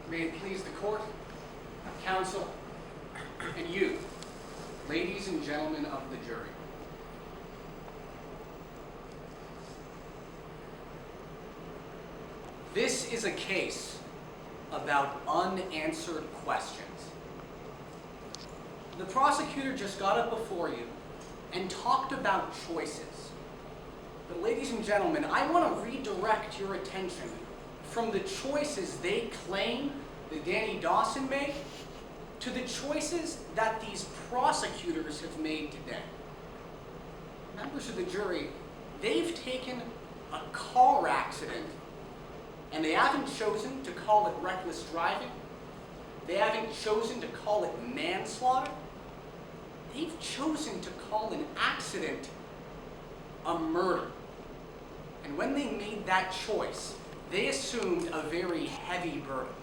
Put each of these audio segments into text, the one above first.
May it please the court, counsel, and you, ladies and gentlemen of the jury. This is a case about unanswered questions. The prosecutor just got up before you and talked about choices. But ladies and gentlemen, I want to redirect your attention from the choices they claim that Danny Dawson made to the choices that these prosecutors have made today. Members of the jury, they've taken a car accident and they haven't chosen to call it reckless driving. They haven't chosen to call it manslaughter. They've chosen to call an accident a murder. And when they made that choice, they assumed a very heavy burden.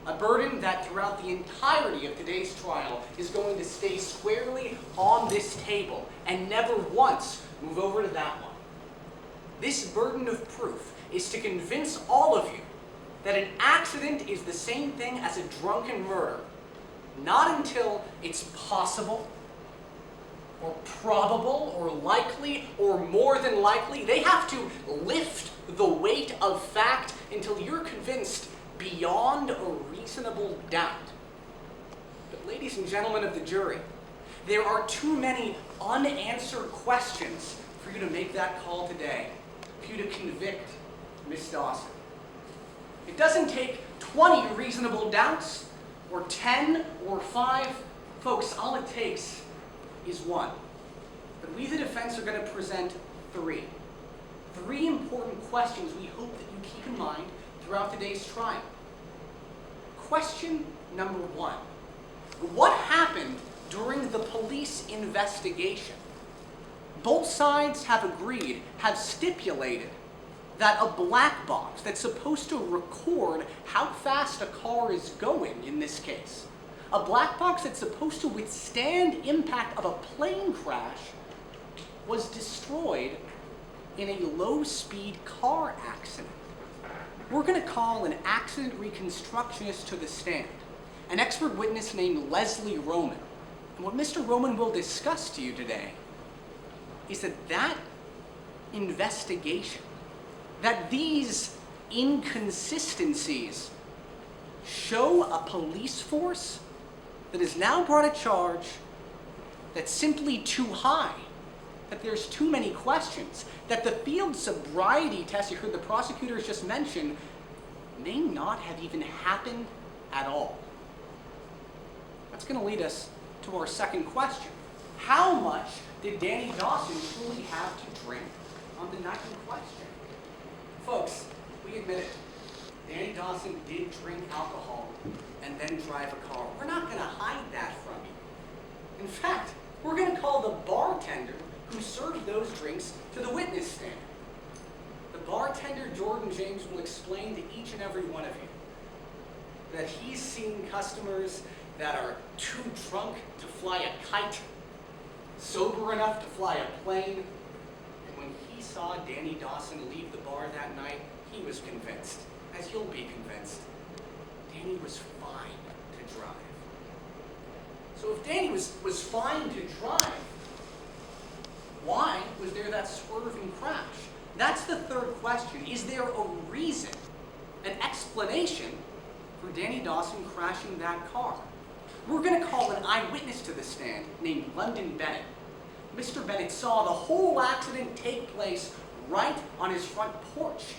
A burden that throughout the entirety of today's trial is going to stay squarely on this table and never once move over to that one. This burden of proof is to convince all of you that an accident is the same thing as a drunken murder, not until it's possible, or probable, or likely, or more than likely. They have to lift the weight of fact until you're convinced beyond a reasonable doubt. But ladies and gentlemen of the jury, there are too many unanswered questions for you to make that call today, for you to convict Miss Dawson. It doesn't take 20 reasonable doubts, or 10, or 5. Folks, all it takes is one. But we, the defense, are going to present three. Three important questions we hope that you keep in mind throughout today's trial. Question number one. What happened during the police investigation? Both sides have agreed, have stipulated, that a black box that's supposed to record how fast a car is going in this case, a black box that's supposed to withstand impact of a plane crash, was destroyed in a low-speed car accident. We're going to call an accident reconstructionist to the stand, an expert witness named Leslie Roman. And what Mr. Roman will discuss to you today is that investigation, that these inconsistencies show a police force that has now brought a charge that's simply too high, that there's too many questions, that the field sobriety test you heard the prosecutors just mention may not have even happened at all. That's going to lead us to our second question. How much did Danny Dawson truly have to drink on the night in question? Folks, we admit it. Danny Dawson did drink alcohol and then drive a car. We're not going to hide that from you. In fact, we're going to call the bartender who served those drinks to the witness stand. The bartender, Jordan James, will explain to each and every one of you that he's seen customers that are too drunk to fly a kite, sober enough to fly a plane, and when he saw Danny Dawson leave the bar that night, he was convinced, as you'll be convinced, Danny was fine to drive. So if Danny was fine to drive, why was there that swerving crash? That's the third question. Is there a reason, an explanation for Danny Dawson crashing that car? We're going to call an eyewitness to the stand named London Bennett. Mr. Bennett saw the whole accident take place right on his front porch.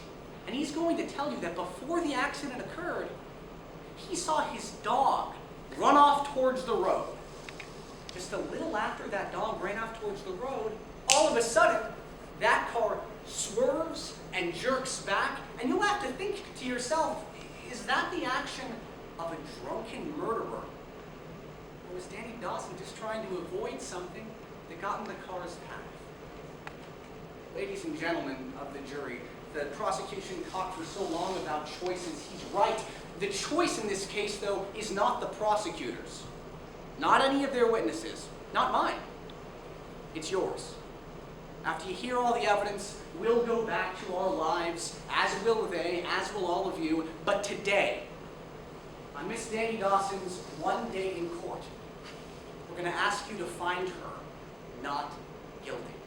And he's going to tell you that before the accident occurred, he saw his dog run off towards the road. Just a little after that dog ran off towards the road, all of a sudden, that car swerves and jerks back, and you'll have to think to yourself, is that the action of a drunken murderer? Or was Danny Dawson just trying to avoid something that got in the car's path? Ladies and gentlemen of the jury, the prosecution talked for so long about choices. He's right. The choice in this case, though, is not the prosecutors. Not any of their witnesses. Not mine. It's yours. After you hear all the evidence, we'll go back to our lives, as will they, as will all of you. But today, On Miss Danny Dawson's one day in court, we're going to ask you to find her not guilty.